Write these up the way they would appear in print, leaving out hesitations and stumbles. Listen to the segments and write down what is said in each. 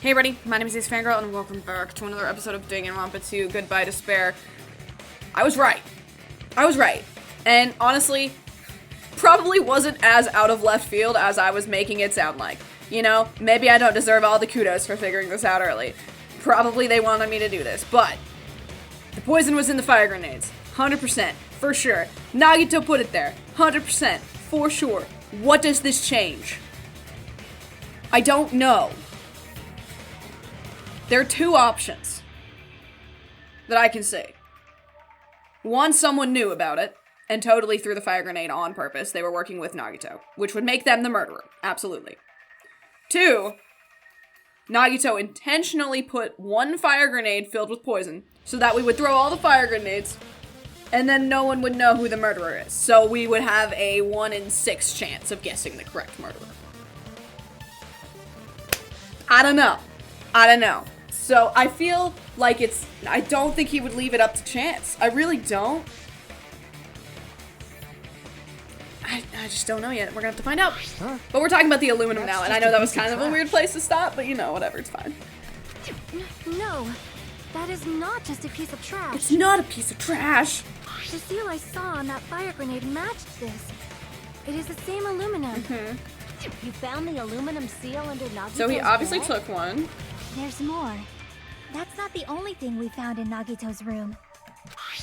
Hey everybody, my name is AceFangirl and welcome back to another episode of Danganronpa 2, Goodbye Despair. I was right. And honestly, probably wasn't as out of left field as I was making it sound like. You know, maybe I don't deserve all the kudos for figuring this out early. Probably they wanted me to do this, but the poison was in the fire grenades. 100%, for sure. Nagito put it there. 100%, for sure. What does this change? I don't know. There are two options that I can see. One, someone knew about it and totally threw the fire grenade on purpose. They were working with Nagito, which would make them the murderer. Absolutely. Two, Nagito intentionally put one fire grenade filled with poison so that we would throw all the fire grenades and then no one would know who the murderer is. So we would have a 1 in 6 chance of guessing the correct murderer. I don't know. So I feel like I don't think he would leave it up to chance. I really don't. I just don't know yet. We're gonna have to find out. But we're talking about the aluminum now, and I know that was kind of a weird place to stop, but you know, whatever, it's fine. No, that is not just a piece of trash. It's not a piece of trash. The seal I saw on that fire grenade matched this. It is the same aluminum. You found the aluminum seal under Nagito's So he obviously bed? took one. There's more. That's not the only thing we found in Nagito's room.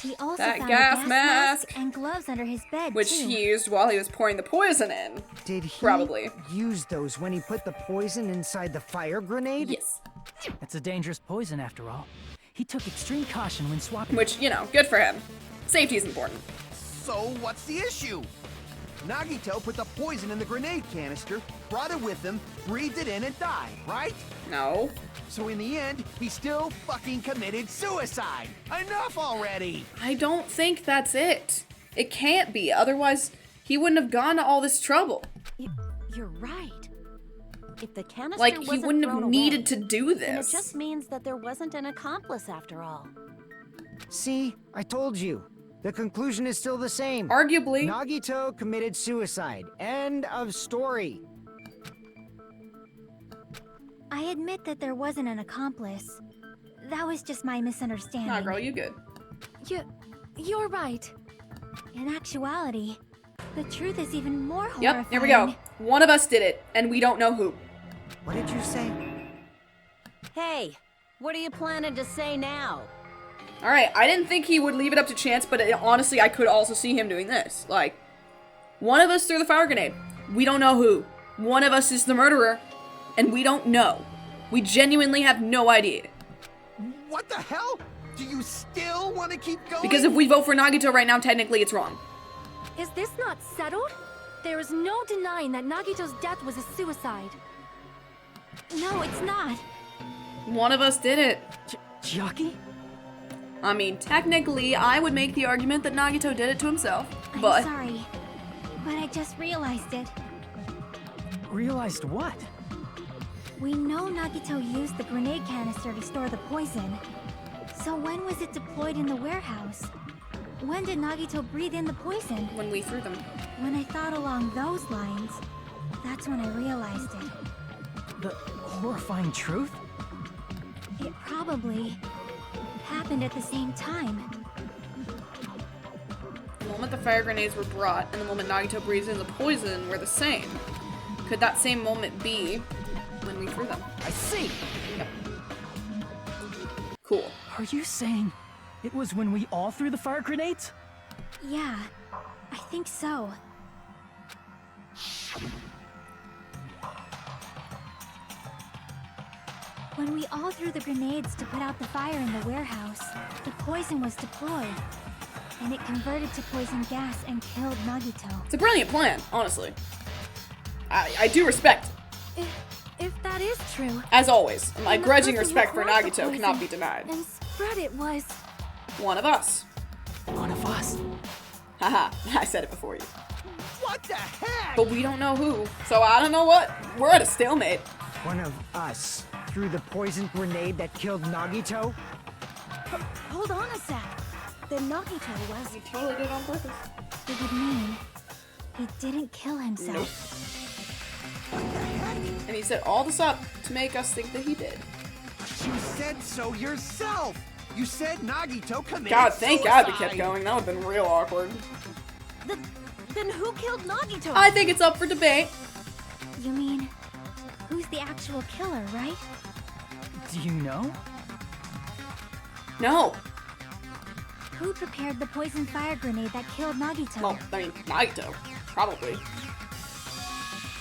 We also That found gas a gas mask. and gloves under his bed, Which too. he used while he was pouring the poison in. Did he Probably. use those when he put the poison inside the fire grenade? Yes. It's a dangerous poison after all. He took extreme caution when swapping. Which, you know, good for him. Safety is important. So what's the issue? Nagito put the poison in the grenade canister, brought it with him, breathed it in and died, right? No. So in the end, he still fucking committed suicide. Enough already! I don't think that's it. It can't be, otherwise he wouldn't have gone to all this trouble. You're right. If the canister Like, he wasn't wouldn't have thrown needed away, to do then it this. just means that there wasn't an accomplice after all. See, I told you. The conclusion is still the same. Arguably. Nagito committed suicide. End of story. I admit that there wasn't an accomplice. That was just my misunderstanding. Nah, girl, you good. You're right. In actuality, the truth is even more horrifying. Yep, here we go. One of us did it, and we don't know who. What did you say? Hey, what are you planning to say now? Alright, I didn't think he would leave it up to chance, but honestly, I could also see him doing this. Like, one of us threw the fire grenade. We don't know who. One of us is the murderer, and we don't know. We genuinely have no idea. What the hell? Do you still want to keep going? Because if we vote for Nagito right now, technically it's wrong. Is this not settled? There is no denying that Nagito's death was a suicide. No, it's not. One of us did it. Chiaki? I mean, technically, I would make the argument that Nagito did it to himself, I'm but sorry, but I just realized it. Realized what? We know Nagito used the grenade canister to store the poison. So when was it deployed in the warehouse? When did Nagito breathe in the poison? when we threw them. When I thought along those lines, that's when I realized it. The horrifying truth? It probably happened at the same time. The moment the fire grenades were brought and the moment Nagito breathed in the poison were the same. Could that same moment be when we threw them? I see! Yep. Cool. Are you saying it was when we all threw the fire grenades? Yeah, I think so. When we all threw the grenades to put out the fire in the warehouse, the poison was deployed, and it converted to poison gas and killed Nagito. It's a brilliant plan, honestly. I do respect it. If that is true, As always, my then the grudging person who respect for brought the Nagito cannot be poison denied. and spread it was... One of us. One of us. Haha, I said it before you. What the heck? But we don't know who, so I don't know what. We're at a stalemate. One of us threw the poison grenade that killed Nagito? Hold on a sec. Then Nagito was... He totally did it on purpose. It would mean he didn't kill himself. Nope. And he's set all this up to make us think that he did. You said so yourself! You said Nagito committed God, thank God we suicide. kept going. That would've been real awkward. Then who killed Nagito? I think it's up for debate. You mean, who's the actual killer, right? Do you know? No. Who prepared the poison fire grenade that killed Nagito? Well, I mean, Nagito. Probably.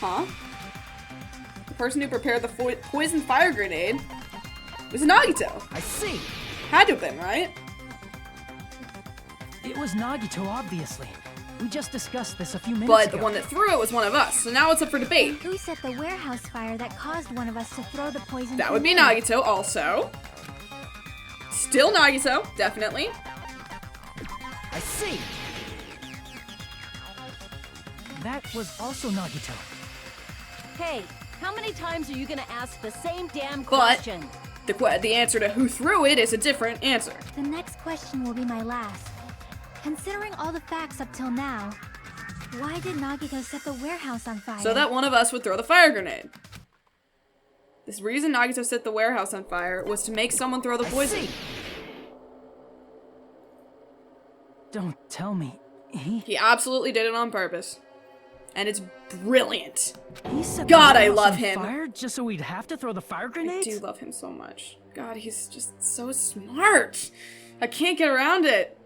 Huh? The person who prepared the poison fire grenade was Nagito. I see. Had to have been, right? It was Nagito, obviously. We just discussed this a few minutes But ago. the one that threw it was one of us, so now it's up for debate. Who set the warehouse fire that caused one of us to throw the poison That would be grenade? Nagito also. Still Nagito, definitely. I see. That was also Nagito. Hey, how many times are you gonna ask the same damn But question? the answer to who threw it is a different answer. The next question will be my last. Considering all the facts up till now, why did Nagito set the warehouse on fire? So that one of us would throw the fire grenade. This reason Nagito set the warehouse on fire was to make someone throw the poison. Don't tell me. He absolutely did it on purpose. And it's brilliant. He set God, the I warehouse love on him. Fire just so we'd have to throw the fire I grenades? do love him so much. God, he's just so smart. I can't get around it.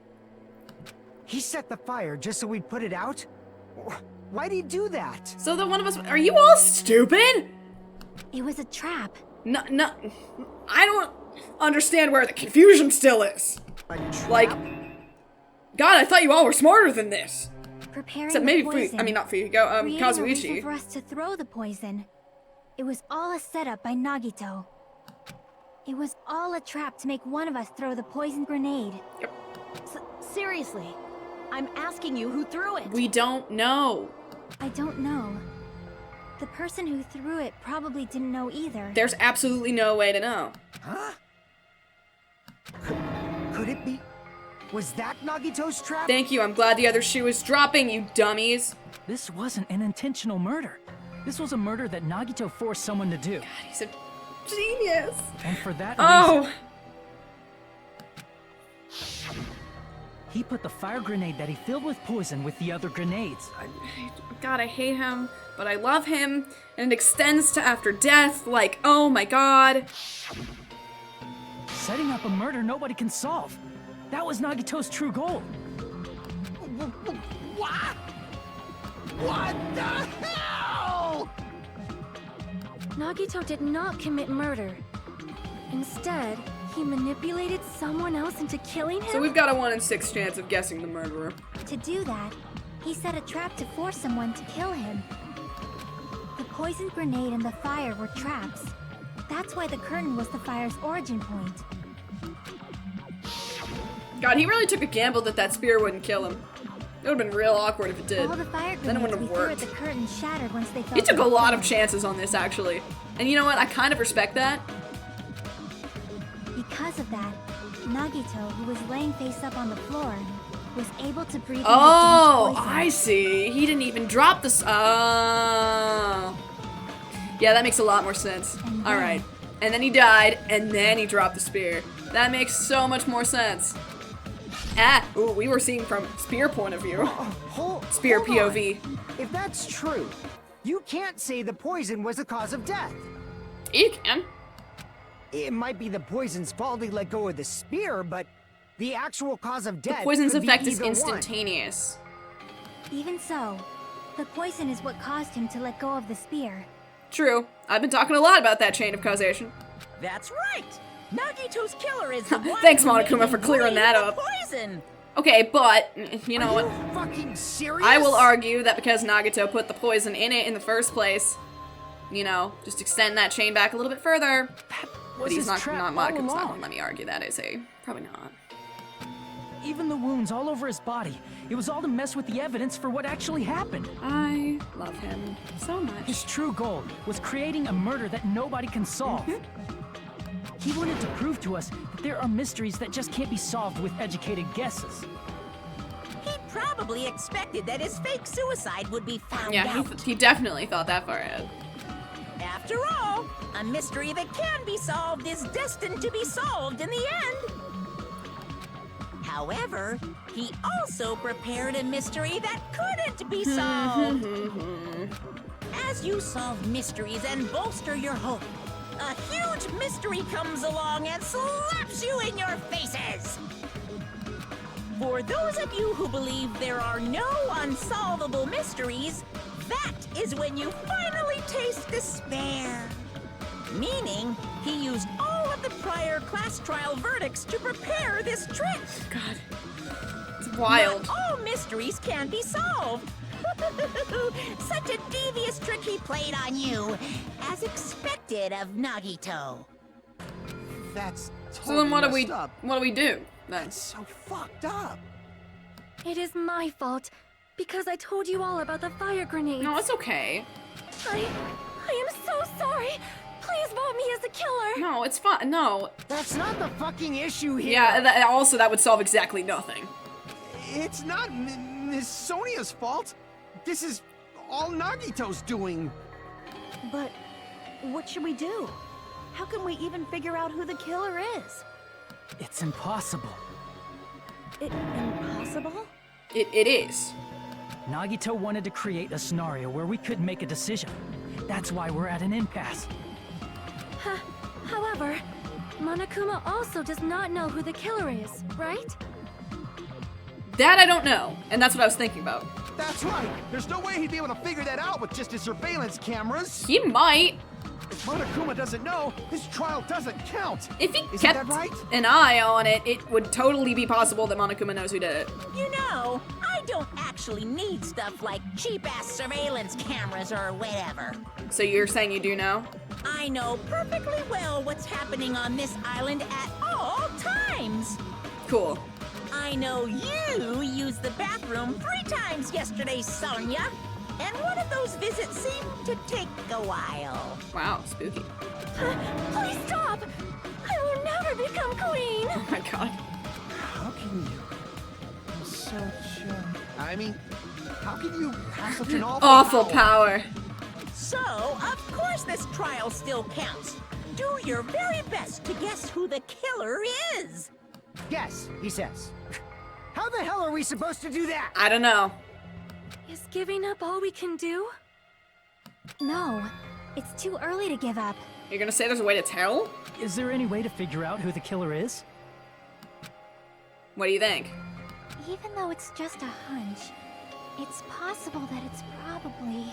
He set the fire just so we'd put it out? Why'd he do that? So that one of us, are you all stupid? It was a trap. No, I don't understand where the confusion still is. Like, God, I thought you all were smarter than this. Preparing Except the maybe poison. not Fuyuhiko, Creating a reason Kazuichi. for us to throw the poison. It was all a setup by Nagito. It was all a trap to make one of us throw the poison grenade. Yep. Seriously, I'm asking you who threw it. We don't know. I don't know. The person who threw it probably didn't know either. There's absolutely no way to know. Huh? Could it be? Was that Nagito's trap? Thank you, I'm glad the other shoe is dropping, you dummies. This wasn't an intentional murder. This was a murder that Nagito forced someone to do. God, he's a genius. And for that Oh, reason, he put the fire grenade that he filled with poison with the other grenades. God, I hate him, but I love him, and it extends to after death, like, oh my God. Setting up a murder nobody can solve. That was Nagito's true goal. What? What the hell? Nagito did not commit murder. Instead, he manipulated someone else into killing him? So we've got a 1 in 6 chance of guessing the murderer. To do that, he set a trap to force someone to kill him. The poison grenade and the fire were traps. That's why the curtain was the fire's origin point. God, he really took a gamble that that spear wouldn't kill him. It would have been real awkward if it did. All the fire Then it grenades wouldn't we have threw at worked. the curtain shattered once they fell He took to a the lot floor. of chances on this, actually. And you know what? I kind of respect that. Because of that, Nagito, who was laying face up on the floor, was able to breathe in the Oh, dense poison. I see. He didn't even drop this. Oh. Yeah, that makes a lot more sense. And All then- right. And then he died, and then he dropped the spear. That makes so much more sense. Ah, ooh, we were seeing from spear point of view. Spear Hold on. POV. If that's true, you can't say the poison was the cause of death. You can. It might be the poison's fault he let go of the spear, but the actual cause of The death poison's could be effect is either one. instantaneous. Even so, the poison is what caused him to let go of the spear. True. I've been talking a lot about that chain of causation. That's right. Nagito's killer is the one Thanks, who made Monokuma, him for clearing breathe that the up. Poison. Okay, but, you know Are what? you fucking serious? I will argue that because Nagito put the poison in it in the first place, you know, just extend that chain back a little bit further. But Was he's his not trap all Monokuma's not along. gonna let me argue that, is he? Probably not. Even the wounds all over his body. It was all to mess with the evidence for what actually happened. I love him so much. His true goal was creating a murder that nobody can solve. He wanted to prove to us that there are mysteries that just can't be solved with educated guesses. He probably expected that his fake suicide would be found Yeah, out. he definitely thought that far ahead. After all, a mystery that can be solved is destined to be solved in the end. However, he also prepared a mystery that couldn't be solved. As you solve mysteries and bolster your hope, a huge mystery comes along and slaps you in your faces. For those of you who believe there are no unsolvable mysteries, that is when you finally taste despair. Meaning, he used all of the prior class trial verdicts to prepare this trick. God. It's wild. Not all mysteries can be solved. Such a devious trick he played on you, as expected of Nagito. That's So totally then what do messed up. we do then? That's so fucked up. It is my fault, because I told you all about the fire grenades. No, it's okay. I am so sorry. Please vote me as the killer. No, it's fine. No. That's not the fucking issue here. Yeah, also that would solve exactly nothing. It's not Miss Sonia's fault. This is all Nagito's doing. But what should we do? How can we even figure out who the killer is? It's impossible. Impossible? It is. Nagito wanted to create a scenario where we could make a decision. That's why we're at an impasse. However, Monokuma also does not know who the killer is, right? That I don't know, and that's what I was thinking about. That's right. There's no way he'd be able to figure that out with just his surveillance cameras. He might. If Monokuma doesn't know, his trial doesn't count. If he Isn't kept that right? an eye on it, it would totally be possible that Monokuma knows who did it. You know, I don't actually need stuff like cheap-ass surveillance cameras or whatever. So you're saying you do know? I know perfectly well what's happening on this island at all times. Cool. I know you used the bathroom 3 times yesterday, Sonia. And one of those visits seemed to take a while. Wow, spooky. Please stop! I will never become queen! Oh my god. How can you? I'm such I mean, how can you have such an Awful power. So, of course this trial still counts. Do your very best to guess who the killer is. Yes, he says. How the hell are we supposed to do that? I don't know. Is giving up all we can do? No, it's too early to give up. You're gonna say there's a way to tell? Is there any way to figure out who the killer is? What do you think? Even though it's just a hunch, it's possible that it's probably...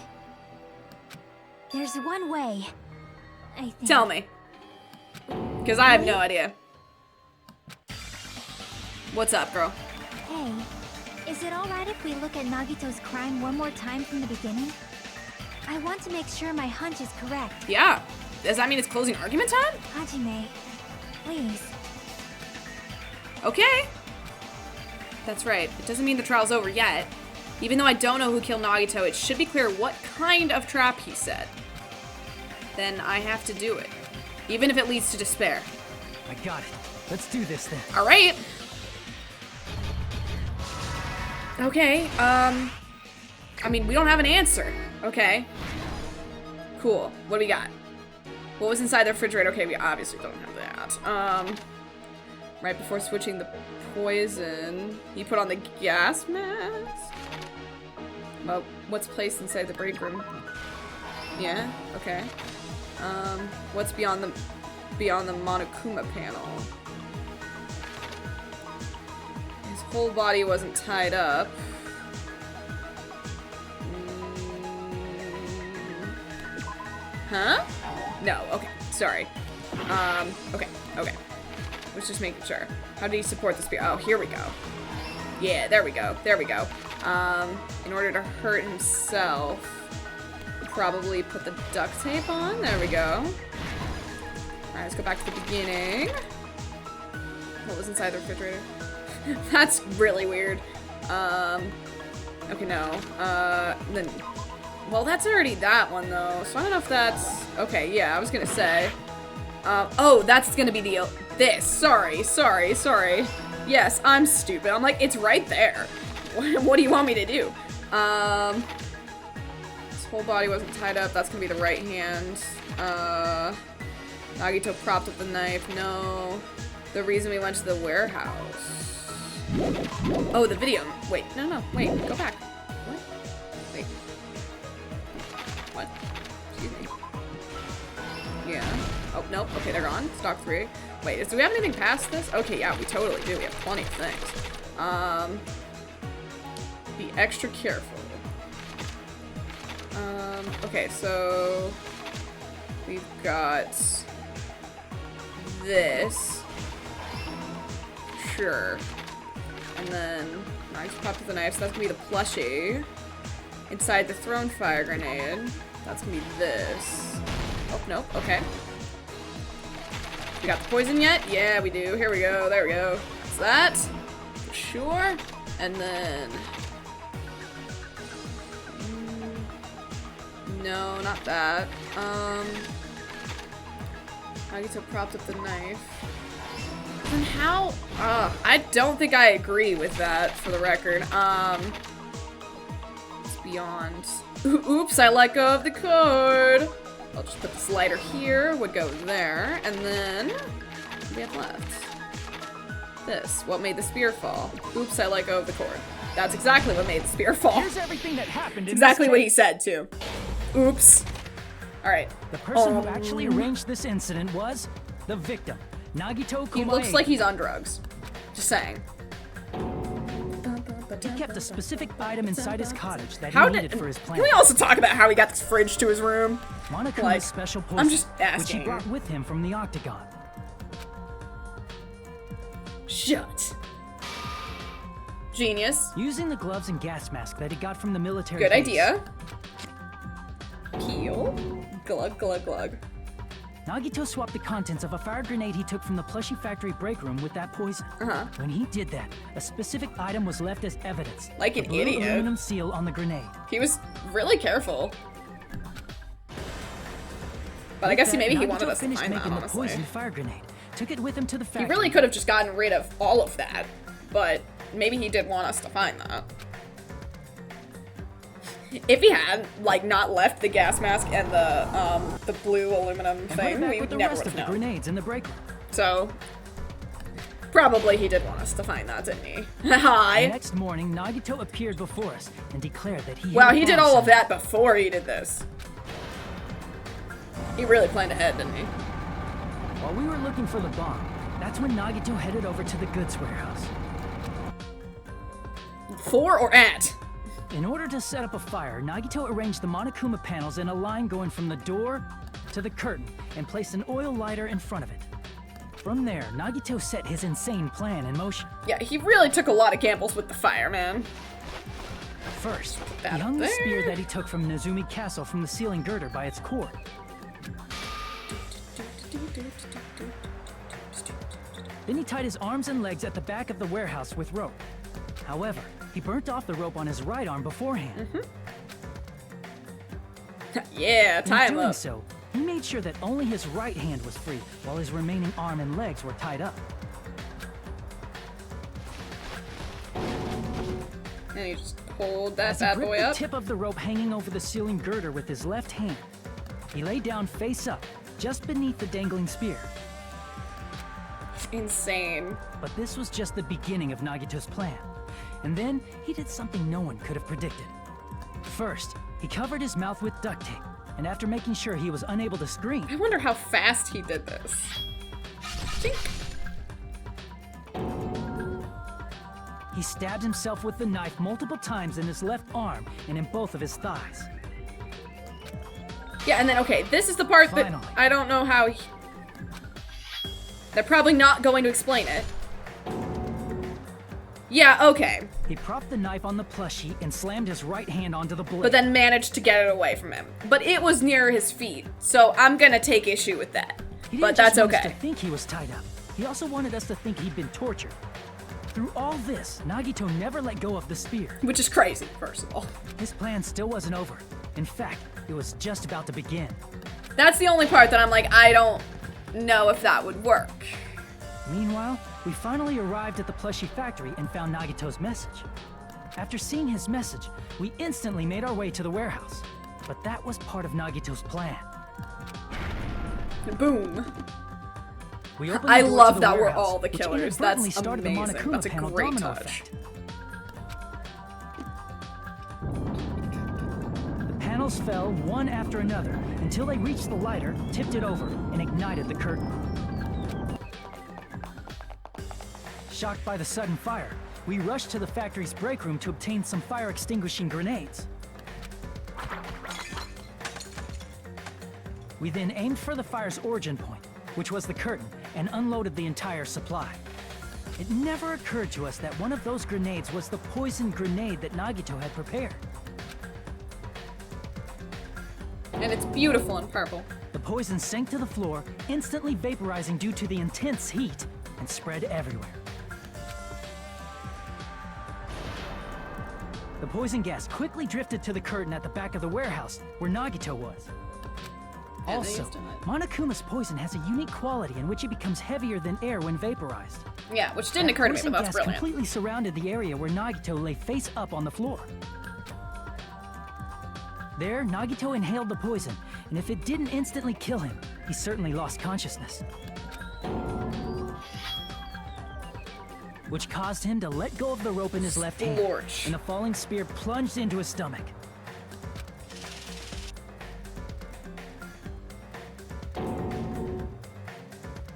There's one way, I think. Tell me. Because I have no idea. What's up, girl? Hey, is it alright if we look at Nagito's crime one more time from the beginning? I want to make sure my hunch is correct. Yeah. Does that mean it's closing argument time? Hajime, please. Okay. That's right. It doesn't mean the trial's over yet. Even though I don't know who killed Nagito, it should be clear what kind of trap he set. Then I have to do it. Even if it leads to despair. I got it. Let's do this then. Alright. Okay, I mean, we don't have an answer. Okay. Cool. What do we got? What was inside the refrigerator? Okay, we obviously don't have that. Right before switching the poison, he put on the gas mask? Well, what's placed inside the break room? Yeah, okay. What's beyond the Monokuma panel? His whole body wasn't tied up. Huh? No, okay, sorry. Okay. Let's just make sure. How did he support the spear? Oh, here we go. Yeah, there we go. In order to hurt himself, probably put the duct tape on. There we go. Alright, let's go back to the beginning. What was inside the refrigerator? That's really weird. Okay, no. Then, well, that's already that one, though. So I don't know if that's... Okay, yeah, I was gonna say. Oh, that's gonna be this. Sorry. Yes, I'm stupid. I'm like, it's right there. What do you want me to do? His whole body wasn't tied up. That's gonna be the right hand. Nagito propped up the knife. No. The reason we went to the warehouse. Oh, the video. Wait, no, wait, go back. What? Wait. What? Excuse me. Yeah. Oh, nope. Okay, they're gone. Stock 3. Wait, do we have anything past this? Okay, yeah, we totally do. We have plenty of things. Be extra careful. Okay, so we've got this. Sure. And then I just popped with the knife, so that's gonna be the plushie. Inside the thrown fire grenade. That's gonna be this. Oh, nope, okay. We got the poison yet? Yeah, we do. Here we go, there we go. That's that. For sure. And then... no, not that. Nagito propped up the knife. Then how? I don't think I agree with that, for the record. It's beyond. Oops, I let go of the cord. I'll just put this lighter here, would go there, and then what do we have left? This. What made the spear fall? Oops, I let go of the cord. That's exactly what made the spear fall. Here's everything that happened. Exactly what he said too. Oops. All right. The person who actually arranged this incident was the victim, Nagito Kumae. He looks like he's on drugs. Just saying. He kept a specific item inside his cottage that How he needed for his plan. Can we also talk about how he got this fridge to his room? Monokuma's Like, special potion, I'm just which asking. he brought with him from the Octagon. Shut. Genius. Using the gloves and gas mask that he got from the military Good base, idea. Peel. Glug, glug, glug. Nagito swapped the contents of a fire grenade he took from the plushie factory break room with that poison. Uh-huh. When he did that, a specific item was left as evidence. Like an the blue idiot. aluminum seal on the grenade. He was really careful. But I guess maybe he wanted us to finished find that, making the honestly. poisoned fire grenade. Took it with him to the He factory. really could have just gotten rid of all of that, but maybe he did want us to find that. If he had, like, not left the gas mask and the blue aluminum and put thing, it back we with the never rest would of the have known. grenades in the break room. So, probably he did want us to find that, didn't he? The Hi. next morning, Nagito appeared before us and declared that he Well, hid he the did bomb all of somewhere. that before he did this. He really planned ahead, didn't he? While we were looking for the bomb, that's when Nagito headed over to the goods warehouse. For or at? In order to set up a fire, Nagito arranged the Monokuma panels in a line going from the door to the curtain and placed an oil lighter in front of it. From there, Nagito set his insane plan in motion. Yeah, he really took a lot of gambles with the fire, man. First, that he hung up the there. spear that he took from Nezumi Castle from the ceiling girder by its cord. Then he tied his arms and legs at the back of the warehouse with rope. However, he burnt off the rope on his right arm beforehand. Yeah, tie In him doing up. so, he made sure that only his right hand was free, while his remaining arm and legs were tied up. And he just pulled that As he bad gripped boy the up. tip of the rope hanging over the ceiling girder with his left hand, he lay down face up, just beneath the dangling spear. Insane. But this was just the beginning of Nagito's plan. And then, he did something no one could have predicted. First, he covered his mouth with duct tape, and after making sure he was unable to scream, I wonder how fast he did this. Chink. he stabbed himself with the knife multiple times in his left arm and in both of his thighs. Yeah, and then, okay, this is the part that Finally. I don't know how he... They're probably not going to explain it. Yeah, okay. He propped the knife on the plushie and slammed his right hand onto the blade. But then managed to get it away from him. But it was near his feet, so I'm gonna take issue with that. He didn't But that's just want us okay. to think he was tied up. He also wanted us to think he'd been tortured. Through all this, Nagito never let go of the spear. Which is crazy, first of all. His plan still wasn't over. In fact, it was just about to begin. That's the only part that I'm like, I don't know if that would work. Meanwhile, we finally arrived at the plushie factory and found Nagito's message. After seeing his message, we instantly made our way to the warehouse. But that was part of Nagito's plan. Boom. We opened I the door love to the that we're warehouse, all the which killers. inadvertently That's started the amazing. Monokuma That's a panel great domino touch. effect. The panels fell one after another until they reached the lighter, tipped it over, and ignited the curtain. Shocked by the sudden fire, we rushed to the factory's break room to obtain some fire-extinguishing grenades. We then aimed for the fire's origin point, which was the curtain, and unloaded the entire supply. It never occurred to us that one of those grenades was the poison grenade that Nagito had prepared. And it's beautiful in purple. The poison sank to the floor, instantly vaporizing due to the intense heat, and spread everywhere. The poison gas quickly drifted to the curtain at the back of the warehouse, where Nagito was. Yeah, they Also, used to it. Monokuma's poison has a unique quality in which it becomes heavier than air when vaporized. Yeah, which didn't occur to me, but Poison that's gas brilliant. completely surrounded the area where Nagito lay face up on the floor. There, Nagito inhaled the poison, and if it didn't instantly kill him, he certainly lost consciousness. Which caused him to let go of the rope in his left hand, Splorch. and the falling spear plunged into his stomach.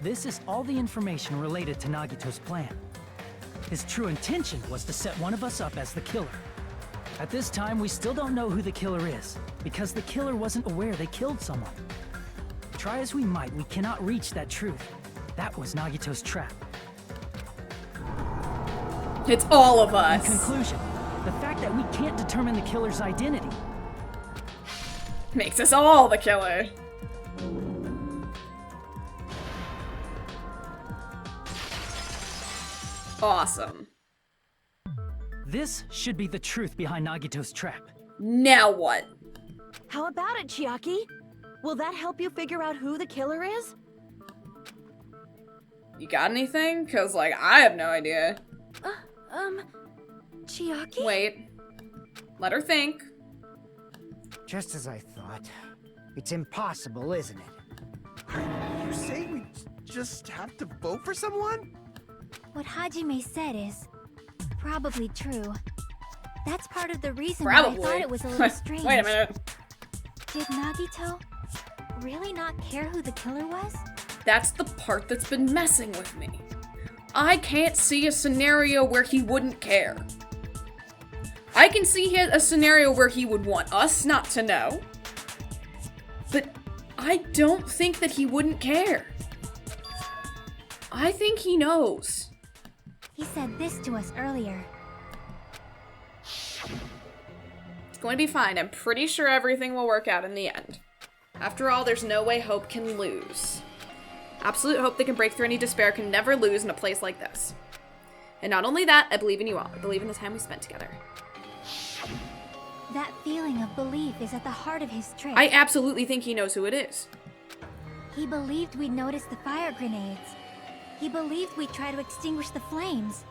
This is all the information related to Nagito's plan. His true intention was to set one of us up as the killer. At this time, we still don't know who the killer is, because the killer wasn't aware they killed someone. Try as we might, we cannot reach that truth. That was Nagito's trap. It's all of In us. conclusion, the fact that we can't determine the killer's identity Makes us all the killer. Awesome. This should be the truth behind Nagito's trap. Now what? How about it, Chiaki? Will that help you figure out who the killer is? You got anything? Cause like, I have no idea. Chiaki? Wait. Let her think. Just as I thought. It's impossible, isn't it? You say we just have to vote for someone? What Hajime said is probably true. That's part of the reason Probably. why I thought it was a little strange. Wait a minute. Did Nagito really not care who the killer was? That's the part that's been messing with me. I can't see a scenario where he wouldn't care. I can see a scenario where he would want us not to know. But I don't think that he wouldn't care. I think he knows. He said this to us earlier. It's going to be fine. I'm pretty sure everything will work out in the end. After all, there's no way hope can lose. Absolute hope that can break through any despair can never lose in a place like this. And not only that, I believe in you all. I believe in the time we spent together. That feeling of belief is at the heart of his trick. I absolutely think he knows who it is. He believed we'd notice the fire grenades. He believed we'd try to extinguish the flames.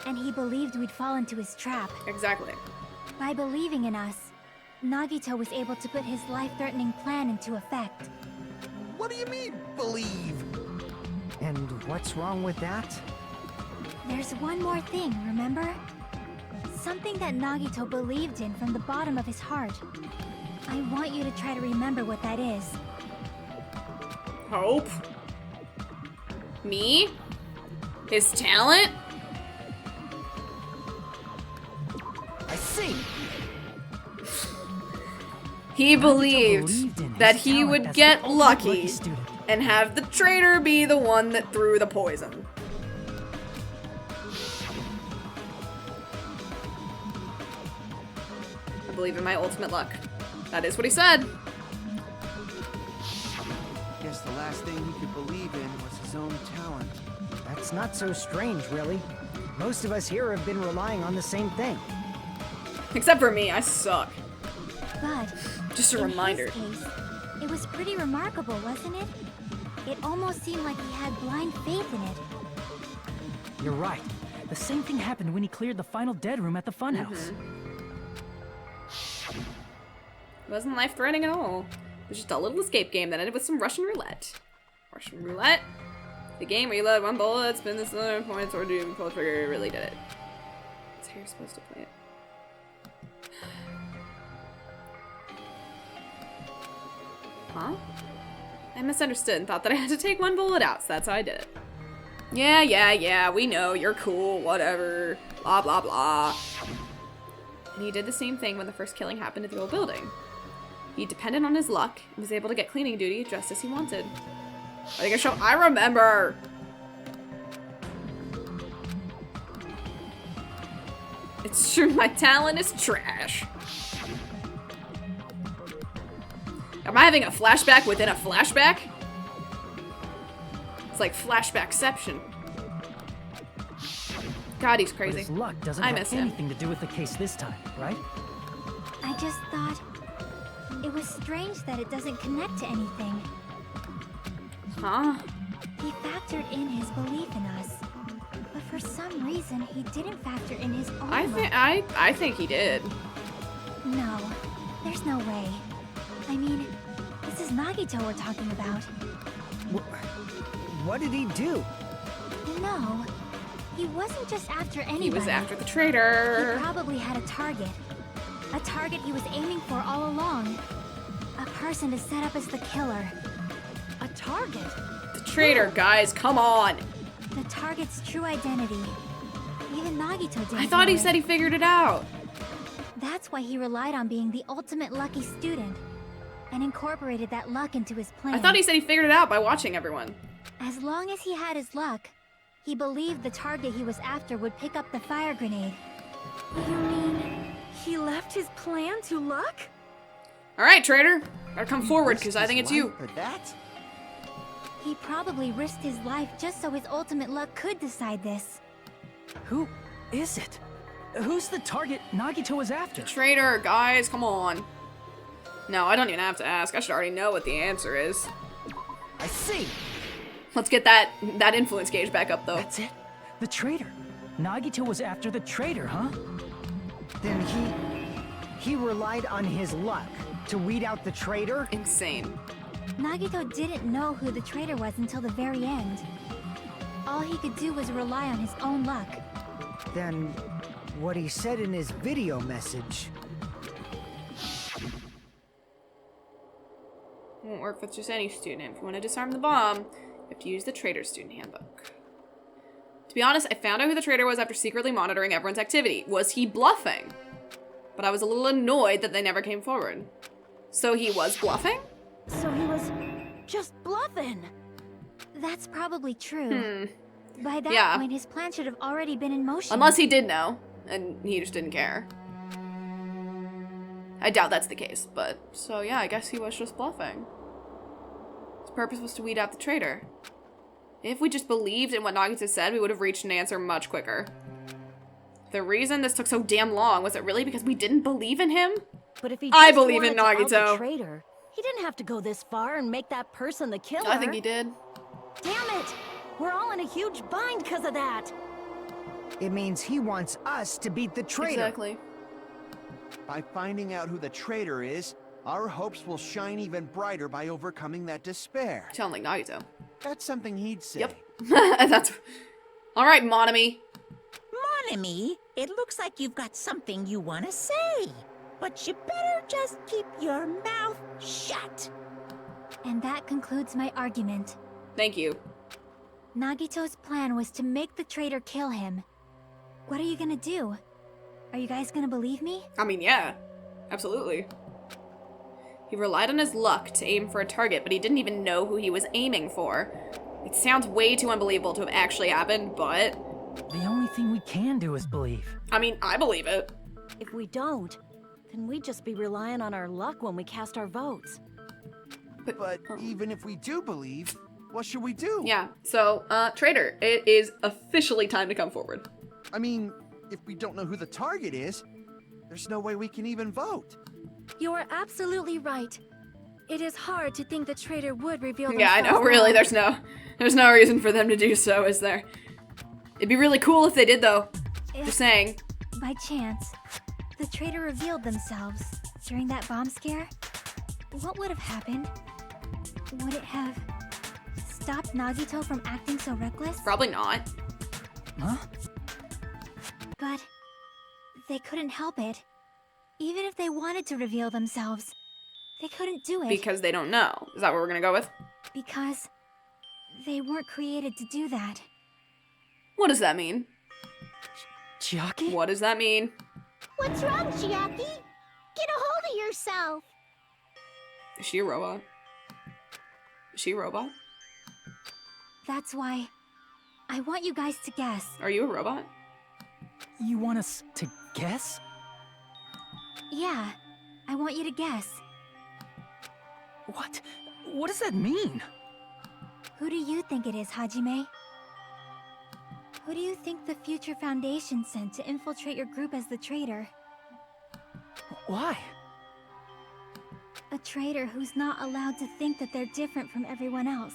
And he believed we'd fall into his trap. Exactly. By believing in us, Nagito was able to put his life-threatening plan into effect. What do you mean, believe? And what's wrong with that? There's one more thing, remember? Something that Nagito believed in from the bottom of his heart. I want you to try to remember what that is. Hope? Me? His talent? I see! He Nagito believed in his that he talent would as the get ultimate lucky student. and have the traitor be the one that threw the poison. I believe in my ultimate luck. That is what he said. Guess the last thing he could believe in was his own talent. That's not so strange, really. Most of us here have been relying on the same thing. Except for me, I suck. But Just a in reminder. his case, it was pretty remarkable, wasn't it? It almost seemed like he had blind faith in it. You're right. The same thing happened when he cleared the final dead room at the funhouse. It wasn't life-threatening at all. It was just a little escape game that ended with some Russian roulette. Russian roulette. The game where you load 1 bullet, spin this other points, or do you pull the trigger, you really did it. That's how you're supposed to play it. Huh? I misunderstood and thought that I had to take 1 bullet out, so that's how I did it. Yeah, we know, you're cool, whatever, blah, blah, blah. And he did the same thing when the first killing happened at the old building. He depended on his luck and was able to get cleaning duty just as he wanted. I think I show. I remember. It's true, my talent is trash. Am I having a flashback within a flashback? It's like flashbackception. God, he's But crazy. his luck doesn't I have miss him. anything to do with the case this time, right? I just thought it was strange that it doesn't connect to anything. Huh? He factored in his belief in us, but for some reason he didn't factor in his own luck. I think he did. No, there's no way. I mean, this is Nagito we're talking about. What did he do? No, he wasn't just after anybody. He was after the He traitor. probably had a target. A target he was aiming for all along. A person to set up as the killer. A target? The traitor, guys, come on. The target's true identity. Even Nagito didn't I thought know he it. said he figured it out. That's why he relied on being the ultimate lucky student and incorporated that luck into his plan. I thought he said he figured it out by watching everyone. As long as he had his luck, he believed the target he was after would pick up the fire grenade. You mean he left his plan to luck? All right, traitor, gotta come forward because I Risked think his it's you. life For that? He probably risked his life just so his ultimate luck could decide this. Who is it? Who's the target Nagito was after? Traitor, guys, come on. No, I don't even have to ask. I should already know what the answer is. I see. Let's get that influence gauge back up, though. That's it? The traitor. Nagito was after the traitor, huh? Then he relied on his luck to weed out the traitor? Insane. Nagito didn't know who the traitor was until the very end. All he could do was rely on his own luck. Then what he said in his video message. Won't work with just any student. If you want to disarm the bomb, you have to use the traitor student handbook. To be honest, I found out who the traitor was after secretly monitoring everyone's activity. Was he bluffing? But I was a little annoyed that they never came forward. So he was bluffing? So he was just bluffing. That's probably true. By that Yeah. point, his plan should have already been in motion. Unless he did know, and he just didn't care. I doubt that's the case, but... So yeah, I guess he was just bluffing. His purpose was to weed out the traitor. If we just believed in what Nagito said, we would have reached an answer much quicker. The reason this took so damn long, was it really because we didn't believe in him? But if he I just believe in wanted to out Nagito. the traitor, he didn't have to go this far and make that person the killer. I think he did. Damn it! We're all in a huge bind because of that. It means he wants us to beat the traitor. Exactly. By finding out who the traitor is, our hopes will shine even brighter by overcoming that despair. Sound like Nagito. That's something he'd say. Yep. That's... Alright, Monami. Monami, it looks like you've got something you want to say. But you better just keep your mouth shut. And that concludes my argument. Thank you. Nagito's plan was to make the traitor kill him. What are you gonna do? Are you guys gonna believe me? I mean, yeah. Absolutely. He relied on his luck to aim for a target, but he didn't even know who he was aiming for. It sounds way too unbelievable to have actually happened, but... The only thing we can do is believe. I mean, I believe it. If we don't, then we'd just be relying on our luck when we cast our votes. But even if we do believe, what should we do? Yeah, so, Traitor, it is officially time to come forward. I mean, if we don't know who the target is, there's no way we can even vote. You are absolutely right. It is hard to think the traitor would reveal Yeah, I know, themselves really, now. there's no reason for them to do so, is there? It'd be really cool if they did, though. If, Just saying. by chance, the traitor revealed themselves during that bomb scare, what would have happened? Would it have stopped Nagito from acting so reckless? Probably not. Huh? But they couldn't help it. Even if they wanted to reveal themselves, they couldn't do it. Because they don't know. Is that what we're gonna go with? Because they weren't created to do that. What does that mean? Chiaki? What does that mean? What's wrong, Chiaki? Get a hold of yourself. Is she a robot? Is she a robot? That's why I want you guys to guess. Are you a robot? You want us to guess? Yeah, I want you to guess. What? What does that mean? Who do you think it is, Hajime? Who do you think the Future Foundation sent to infiltrate your group as the traitor? Why? A traitor who's not allowed to think that they're different from everyone else.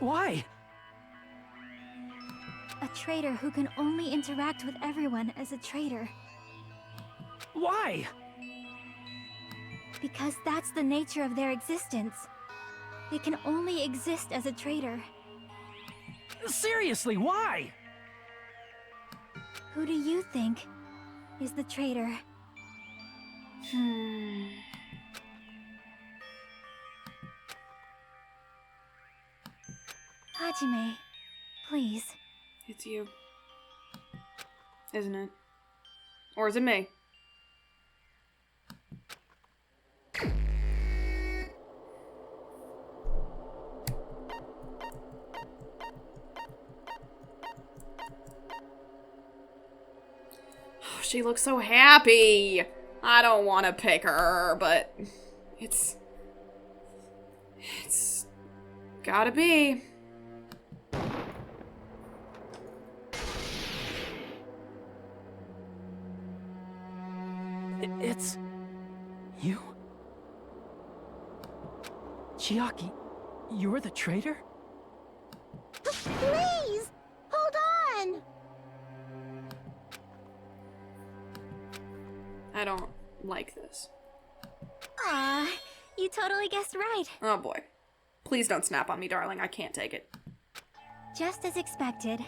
Why? A traitor who can only interact with everyone as a traitor. Why? Because that's the nature of their existence. They can only exist as a traitor. Seriously, why? Who do you think is the traitor? Hajime, please. It's you. Isn't it? Or is it me? She looks so happy. I don't want to pick her, but it's gotta be. It's you? Chiaki, you're the traitor? Please, hold on. I don't like this. Ah, you totally guessed right. Oh boy. Please don't snap on me, darling. I can't take it. Just as expected.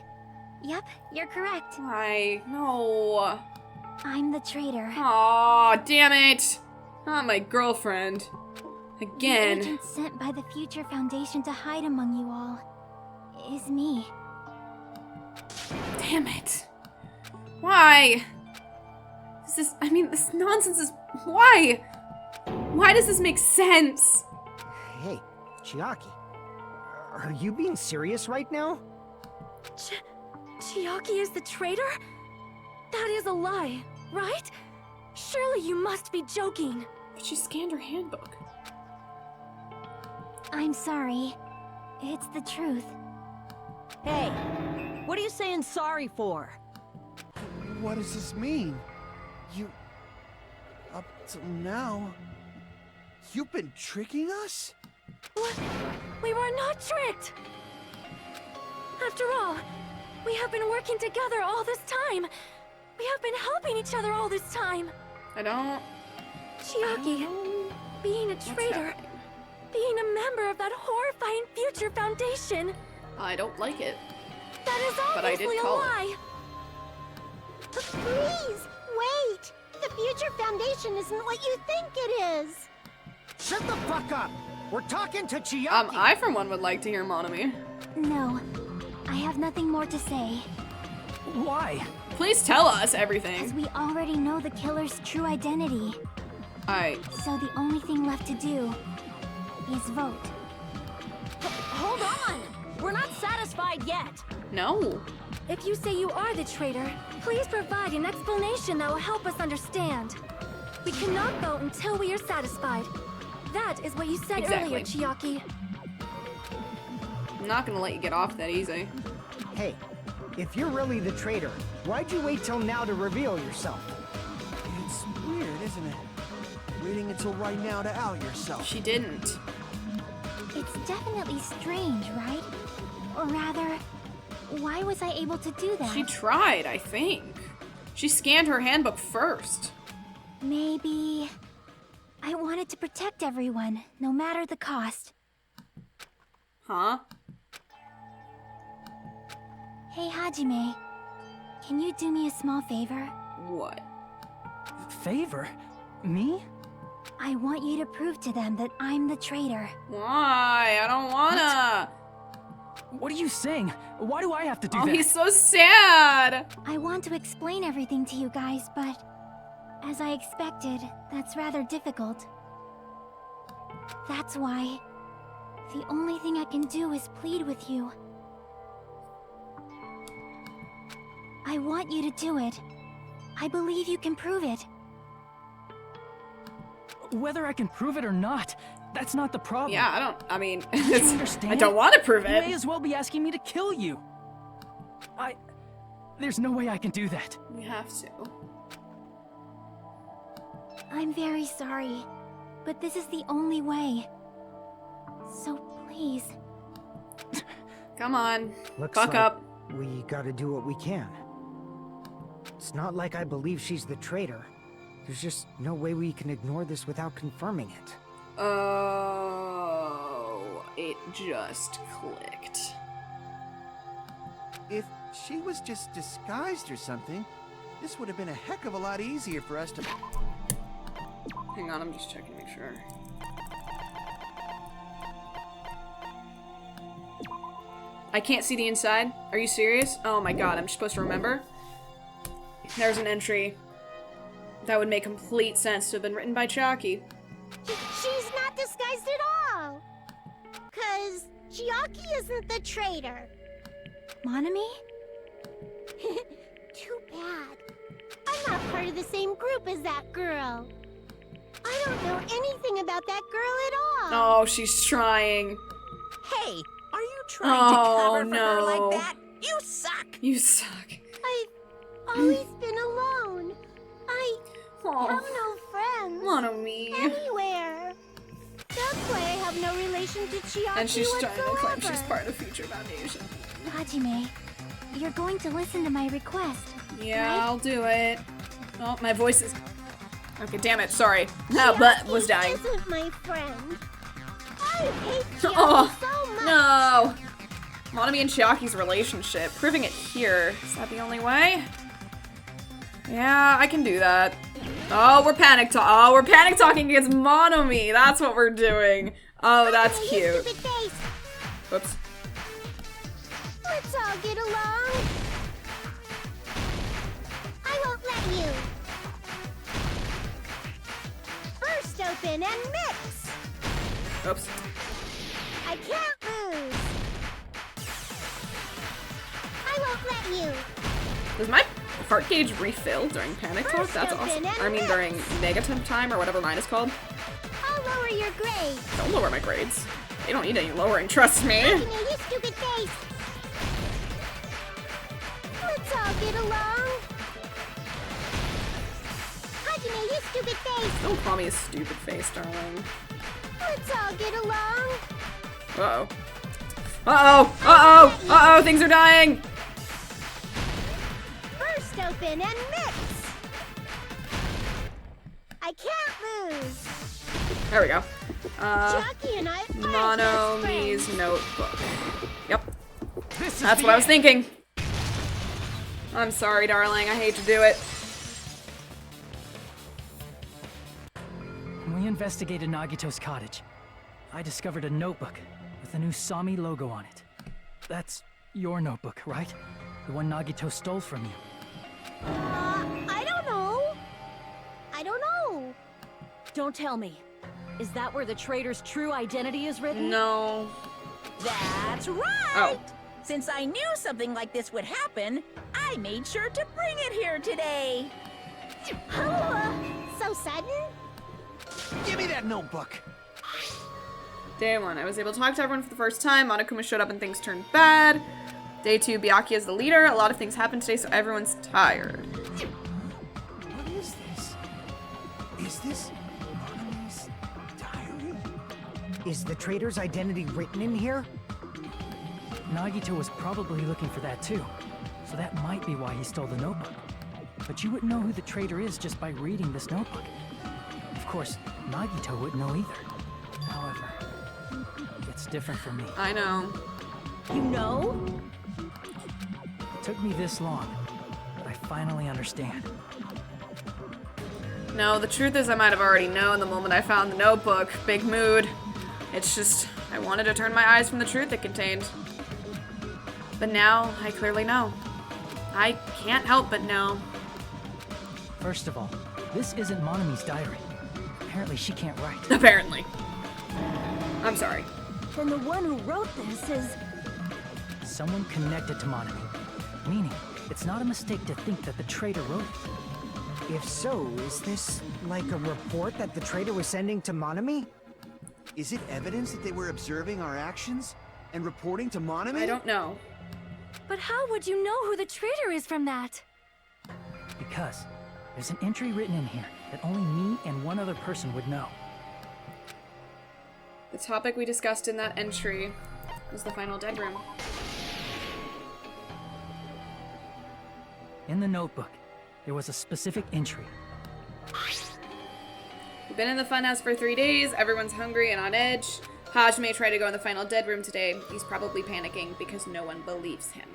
Yep, you're correct. Why? No. I'm the traitor. Aw, damn it. Not my girlfriend. The Again. agent sent by the Future Foundation to hide among you all is me. Damn it. Why? This nonsense is... Why? Why does this make sense? Hey, Chiaki. Are you being serious right now? Chiaki is the traitor? That is a lie, right? Surely you must be joking. But she scanned her handbook. I'm sorry. It's the truth. Hey, what are you saying sorry for? What does this mean? Up till now, you've been tricking us? What? We were not tricked! After all, we have been working together all this time. We have been helping each other all this time. I don't... Chiaki, being a traitor, being a member of that horrifying Future Foundation, I don't like it. that is But I did obviously a call it. lie. Please, wait. The Future Foundation isn't what you think it is. Shut the fuck up! We're talking to Chiaki! I for one would like to hear Monami. No, I have nothing more to say, Why? Please tell us as everything. we already know the killer's true identity. So the only thing left to do is vote. Hold on! We're not satisfied yet. No. If you say you are the traitor, please provide an explanation that will help us understand. We cannot vote until we are satisfied. That is what you said earlier, Exactly. Chiaki. I'm not gonna let you get off that easy. Hey, if you're really the traitor, why'd you wait till now to reveal yourself? It's weird, isn't it? Waiting until right now to out yourself. She didn't. It's definitely strange, right? Or rather, why was I able to do that? She tried, I think. She scanned her handbook first. Maybe I wanted to protect everyone, no matter the cost. Huh? Hey, Hajime. Can you do me a small favor? What? Favor? Me? I want you to prove to them that I'm the traitor. Why? I don't wanna. What are you saying? Why do I have to do Oh, that? he's so sad. I want to explain everything to you guys, but as I expected, that's rather difficult. That's why the only thing I can do is plead with you. I want you to do it. I believe you can prove it. Whether I can prove it or not, that's not the problem. Yeah, I mean, Don't you understand? I don't want to prove You may it. as well be asking me to kill you. There's no way I can do that. We have to. I'm very sorry, but this is the only way. So please. Come on. Looks Fuck like up. we gotta do what we can. It's not like I believe she's the traitor. There's just no way we can ignore this without confirming it. Oh, it just clicked. If she was just disguised or something, this would have been a heck of a lot easier for us to... Hang on, I'm just checking to make sure. I can't see the inside. Are you serious? Oh my god, I'm supposed to remember? There's an entry. That would make complete sense to have been written by Chiaki. She's not disguised at all. 'Cause Chiaki isn't the traitor. Monami? Too bad. I'm not part of the same group as that girl. I don't know anything about that girl at all. Oh, she's trying. Hey, are you trying to cover for her no. like that? You suck! You suck. I've always been alone. I have no friends Monami. anywhere. That's why I have no relation to Chiaki And she's trying to claim she's whatsoever. part of Future Foundation. Hajime, you're going to listen to my request. Yeah, right? I'll do it. Oh, my voice is... Okay, damn it, sorry. No, butt was dying. Isn't my friend. I hate Chiaki Oh, so much. no! Monami and Chiaki's relationship. Proving it here. Is that the only way? Yeah, I can do that. Oh, we're panic talking against Monami. That's what we're doing. Oh, that's Hajime, cute. you stupid face. Whoops. Let's all get along. I won't let you. Burst open and mix. Oops. I can't lose. I won't let you. Does my heart gauge refill during panic talk? That's awesome. I mean, during negative time or whatever mine is called. I'll lower your grade. Don't lower my grades. You don't need any lowering, trust me. Hajime, you stupid face. Let's all get along. Hajime, you stupid face. Don't call me a stupid face, darling. Let's all get along. Uh-oh. Uh-oh! Uh-oh! Uh-oh! Things are dying! Burst open and mix. I can't lose. There we go. Chiaki and I are best Monomi's friends. notebook. Yep. That's what I was thinking. I'm sorry, darling. I hate to do it. When we investigated Nagito's cottage, I discovered a notebook with a new Sami logo on it. That's your notebook, right? The one Nagito stole from you. I don't know. I don't know. Don't tell me. Is that where the traitor's true identity is written? No. That's right! Oh. Since I knew something like this would happen, I made sure to bring it here today. So sudden? Give me that notebook! Day 1, I was able to talk to everyone for the first time. Monokuma showed up and things turned bad. Day 2, Byakuya is the leader. A lot of things happened today, so everyone's tired. What is this? Is this Monomi's diary? Is the traitor's identity written in here? Nagito was probably looking for that too, so that might be why he stole the notebook. But you wouldn't know who the traitor is just by reading this notebook. Of course, Nagito wouldn't know either. However, It's different for me. I know. You know? It took me this long, but I finally understand. No, the truth is I might have already known the moment I found the notebook. Big mood. It's just, I wanted to turn my eyes from the truth it contained. But now, I clearly know. I can't help but know. First of all, this isn't Monami's diary. Apparently she can't write. Apparently. I'm sorry. Then the one who wrote this is... Someone connected to Monami. Meaning, it's not a mistake to think that the traitor wrote it. If so, is this like a report that the traitor was sending to Monami? Is it evidence that they were observing our actions and reporting to Monami? I don't know. But how would you know who the traitor is from that? Because there's an entry written in here that only me and one other person would know. The topic we discussed in that entry was the final dead room. In the notebook, there was a specific entry. We've been in the funhouse for 3 days. Everyone's hungry and on edge. Haj may try to go in the final dead room today. He's probably panicking because no one believes him.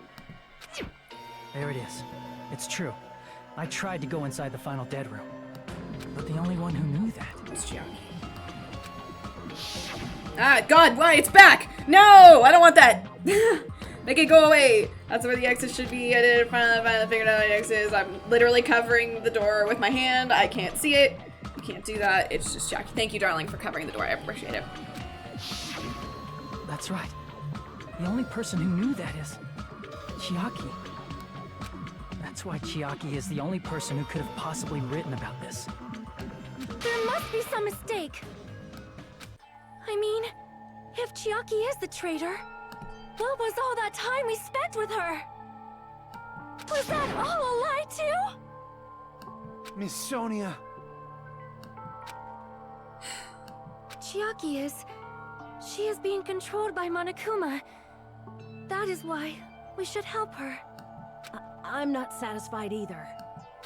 There it is. It's true. I tried to go inside the final dead room. But the only one who knew that was Chiaki. Ah, God, why? It's back! No! I don't want that! Make it go away! That's where the exit should be. I did it finally figured out what the exit is. I'm literally covering the door with my hand. I can't see it. You can't do that. It's just Chiaki. Thank you, darling, for covering the door. I appreciate it. That's right. The only person who knew that is Chiaki. That's why Chiaki is the only person who could have possibly written about this. There must be some mistake. I mean, if Chiaki is the traitor, what was all that time we spent with her? Was that all a lie too? Miss Sonia. Chiaki is... She is being controlled by Monokuma. That is why we should help her. I'm not satisfied either.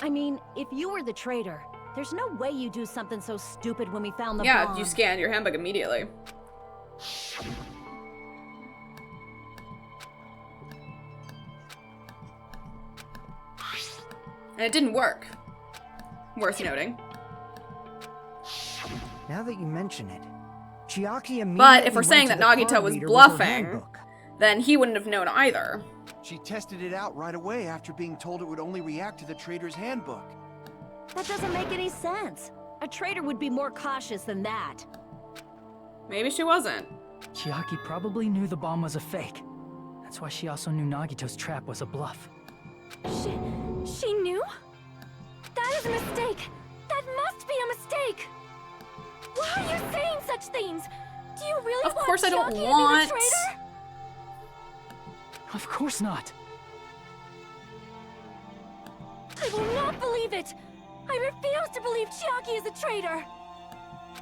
I mean, if you were the traitor, there's no way you do something so stupid when we found the bomb. Yeah, you scanned your handbook immediately. And it didn't work. Worth noting. Now that you mention it, Chiaki immediately But if we're went saying to that the Nagito card was reader with her bluffing, handbook. then he wouldn't have known either. She tested it out right away after being told it would only react to the traitor's handbook. That doesn't make any sense. A traitor would be more cautious than that. Maybe she wasn't. Chiaki probably knew the bomb was a fake. That's why she also knew Nagito's trap was a bluff. She knew? That is a mistake! That must be a mistake! Why are you saying such things? Do you really Of want course I don't Chiaki to be the want... traitor? Of course not. I will not believe it! I refuse to believe Chiaki is a traitor!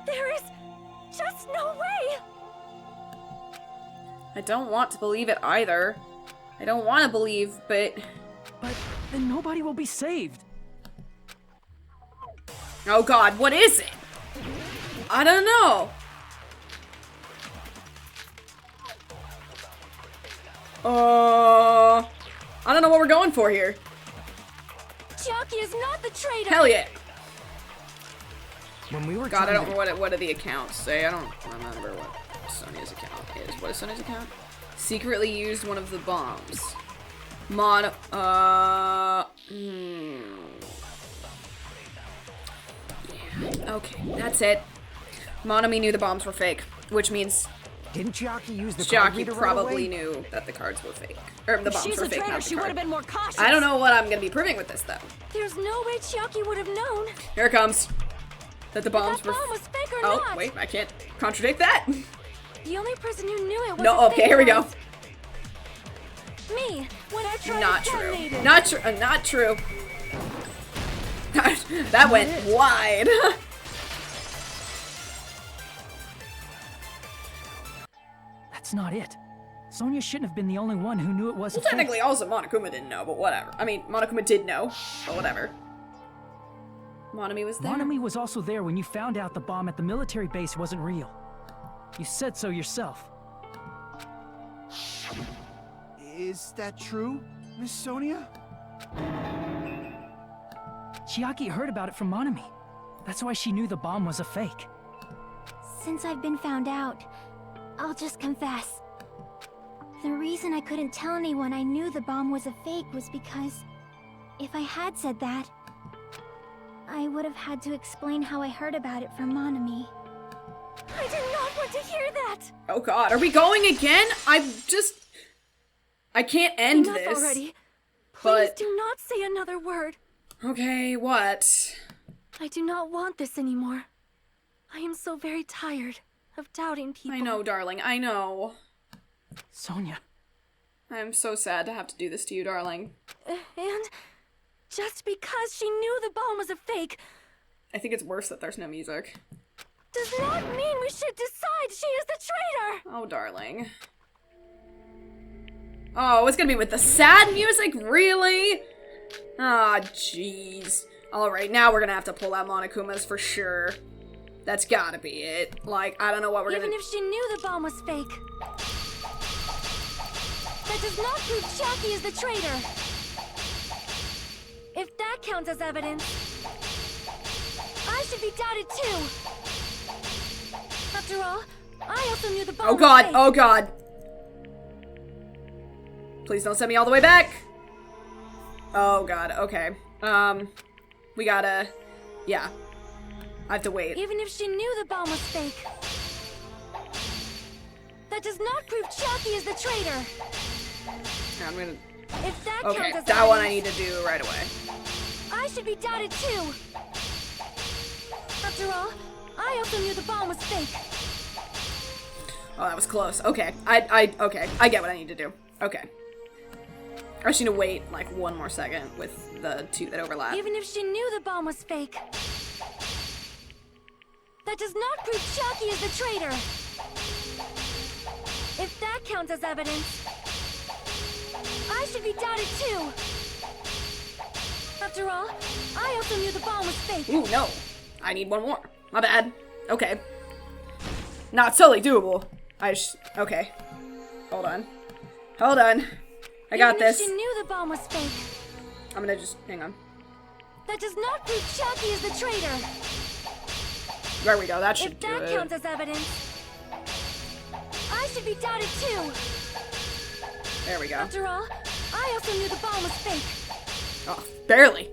There is just no way! I don't want to believe it either. I don't want to believe, but... But then nobody will be saved. Oh God, what is it? I don't know. I don't know what we're going for here. Chiaki is not the traitor! Hell yeah. When we were God, I trying don't know what do the accounts say. I don't remember what Sonia's account is. What is Sonia's account? Secretly used one of the bombs. Yeah. Okay, that's it. Monami knew the bombs were fake, which means Didn't Chiaki use the card Chiaki reader right probably away? knew that the cards were fake. Or the If bombs she's were a fake, traitor, not the she would card. have been more cautious. I don't know what I'm gonna be proving with this, though. There's no way Chiaki would have known. Here it comes. That the bombs That were... bomb was fake or Oh, not. wait, I can't contradict that. The only person who knew it was No, okay, here we go. Me, when I tried Not to true. detonate it. Not true. Not true. That went wide. That's not it. Sonia shouldn't have been the only one who knew it was Well, a fake. technically, also Monokuma didn't know, but whatever. I mean, Monokuma did know, but whatever. Monami was there. Monami was also there when you found out the bomb at the military base wasn't real. You said so yourself. Is that true, Miss Sonia? Chiaki heard about it from Monami. That's why she knew the bomb was a fake. Since I've been found out, I'll just confess. The reason I couldn't tell anyone I knew the bomb was a fake was because if I had said that, I would have had to explain how I heard about it from Monami. I did not want to hear that! Oh god, are we going again? I can't end Enough this. already. Please But do not say another word. okay, what? I do not want this anymore. I am so very tired of doubting people. I know, darling, I know. Sonia. I'm so sad to have to do this to you, darling. And just because she knew the bomb was a fake I think it's worse that there's no music. does not mean we should decide she is the traitor! Oh, darling. Oh, it's gonna be with the sad music? Really? Ah, jeez. Alright, now we're gonna have to pull out Monokuma's for sure. That's gotta be it. Like, I don't know what we're Even gonna... if she knew the bomb was fake, that does not prove Chiaki is the traitor. If that counts as evidence, I should be doubted too. After all, I also knew the bomb Oh god, was fake. oh god. Please don't send me all the way back. Oh god, okay. We gotta... Yeah. I have to wait. Even if she knew the bomb was fake, that does not prove Chiaki is the traitor. I'm gonna... If that Okay, counts as that one I evidence, need to do right away. I should be doubted too. After all, I also knew the bomb was fake. Oh, that was close. Okay. Okay. I get what I need to do. Okay. I just need to wait, like, one more second with the two that overlap. Even if she knew the bomb was fake, that does not prove Chiaki is the traitor. If that counts as evidence, I should be doubted too. After all, I also knew the bomb was fake. Ooh, no. I need one more. My bad. Okay. Not solely doable. Okay. Hold on. Hold on. I got Even this. if she knew the bomb was fake, I'm gonna just... Hang on. that does not prove Chiaki is the traitor. There we go. That should If do that it. counts as evidence, I should be doubted too. There we go. After all, I also knew the bomb was fake. Oh, barely.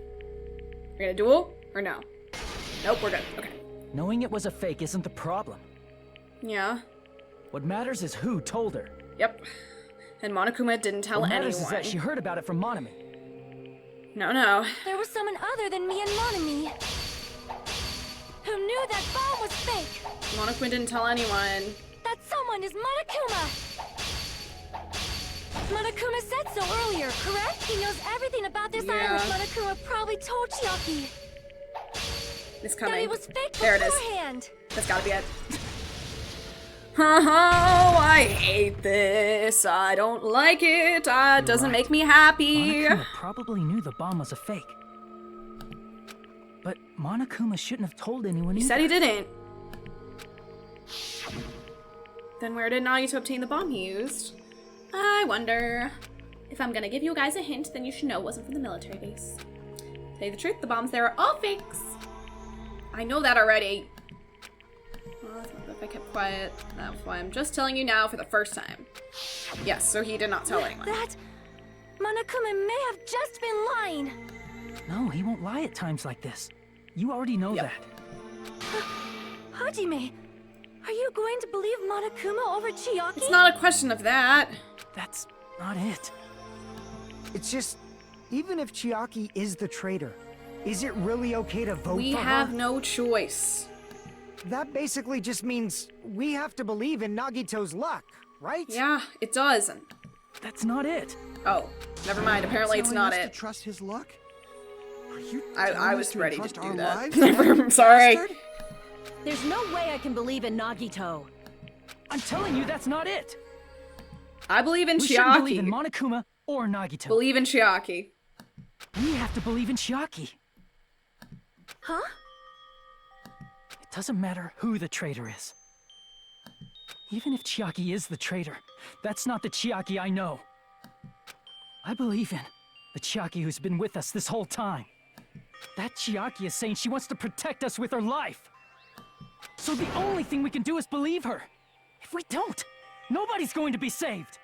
We're gonna duel? Or no? Nope, we're good. Okay. Knowing it was a fake isn't the problem. Yeah. What matters is who told her. Yep. And Monokuma didn't tell What matters anyone. is that she heard about it from Monami. No. There was someone other than me and Monami who knew that bomb was fake. Monokuma didn't tell anyone. That someone is Monokuma. Monokuma said so earlier, correct? He knows everything about this Yeah. island. Monokuma probably told Chiaki It's that coming. it was fake There it is. beforehand. That's gotta be it. Oh, I hate this. I don't like it. It doesn't right. make me happy. Monokuma probably knew the bomb was a fake. But Monokuma shouldn't have told anyone He either. said he didn't. Then where did Nagito obtain the bomb he used? I wonder. If I'm gonna give you guys a hint, then you should know it wasn't from the military base. To tell you the truth, the bombs there are all fakes. I know that already. Well, that's not good if I kept quiet. That's why I'm just telling you now for the first time. Yes, so he did not tell anyone. That Monokuma may have just been lying. No, he won't lie at times like this. You already know Yep. that. Hajime, are you going to believe Monokuma over Chiaki? It's not a question of that. That's not it. It's just, even if Chiaki is the traitor, is it really okay to vote We for have her? no choice. That basically just means we have to believe in Nagito's luck, right? Yeah, it does. That's not it. Oh, never mind. Apparently it's Telling not us it. to trust his luck? Are you I telling was us to ready to entrust do our that. lives? I'm sorry. Bastard? There's no way I can believe in Nagito. I'm telling you, that's not it. I believe in We shouldn't believe in Chiaki. Monokuma or Nagito. Believe in Chiaki. We have to believe in Chiaki. Huh? It doesn't matter who the traitor is. Even if Chiaki is the traitor, That's not the Chiaki I know. I believe in the Chiaki who's been with us this whole time. That Chiaki is saying she wants to protect us with her life. So the only thing we can do is believe her. If we don't, nobody's going to be saved.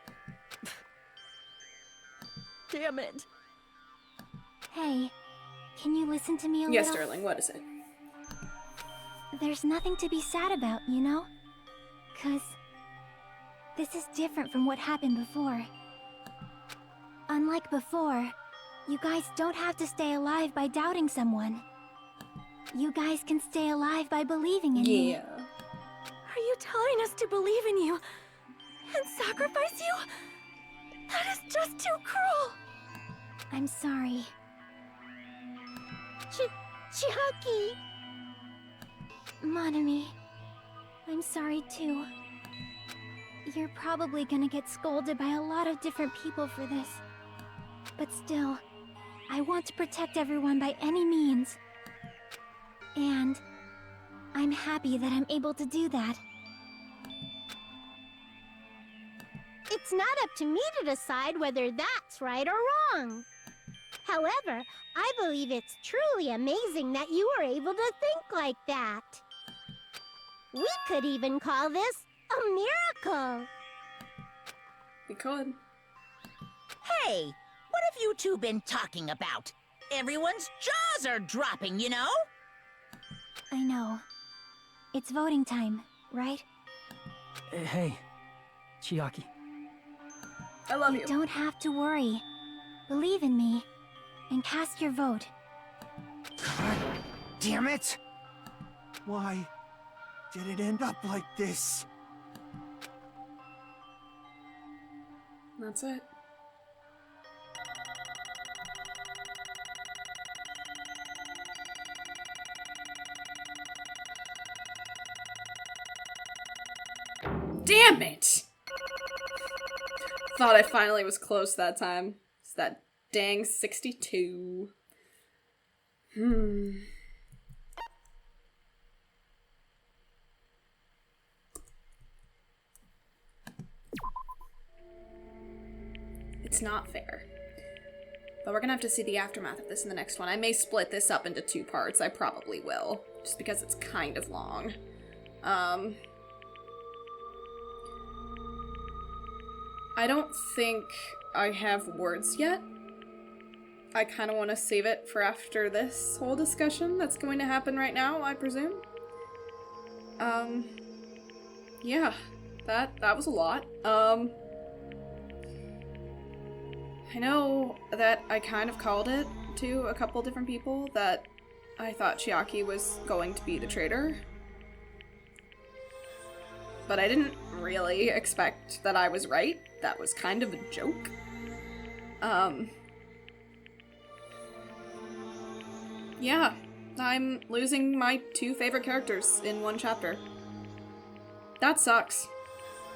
Damn it. Hey, can you listen to me a Yes, little? darling, what is it? There's nothing to be sad about, you know? 'Cause this is different from what happened before. Unlike before, you guys don't have to stay alive by doubting someone. You guys can stay alive by believing in me. Yeah. Are you telling us to believe in you and sacrifice you? That is just too cruel. I'm sorry. Chiaki! Monami, I'm sorry too. You're probably gonna get scolded by a lot of different people for this. But still, I want to protect everyone by any means. And I'm happy that I'm able to do that. It's not up to me to decide whether that's right or wrong. However, I believe it's truly amazing that you were able to think like that. We could even call this a miracle. We could. Hey, what have you two been talking about? Everyone's jaws are dropping, you know? I know. It's voting time, right? Hey, Chiaki. I love you. You don't have to worry. Believe in me, and cast your vote. God damn it! Why did it end up like this? That's it. Damn it! Thought I finally was close that time. It's that dang 62. It's not fair. But we're gonna have to see the aftermath of this in the next one. I may split this up into 2 parts. I probably will. Just because it's kind of long. I don't think I have words yet. I kind of want to save it for after this whole discussion that's going to happen right now, I presume. Yeah, that was a lot. I know that I kind of called it to a couple different people that I thought Chiaki was going to be the traitor. But I didn't really expect that I was right. That was kind of a joke. Yeah, I'm losing my 2 favorite characters in 1 chapter. That sucks.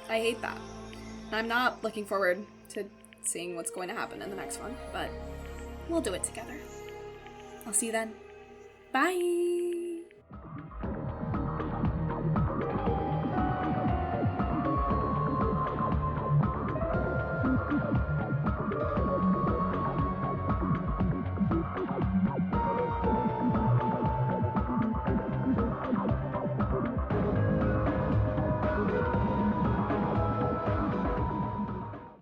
I hate that. I'm not looking forward to seeing what's going to happen in the next one, but we'll do it together. I'll see you then. Bye!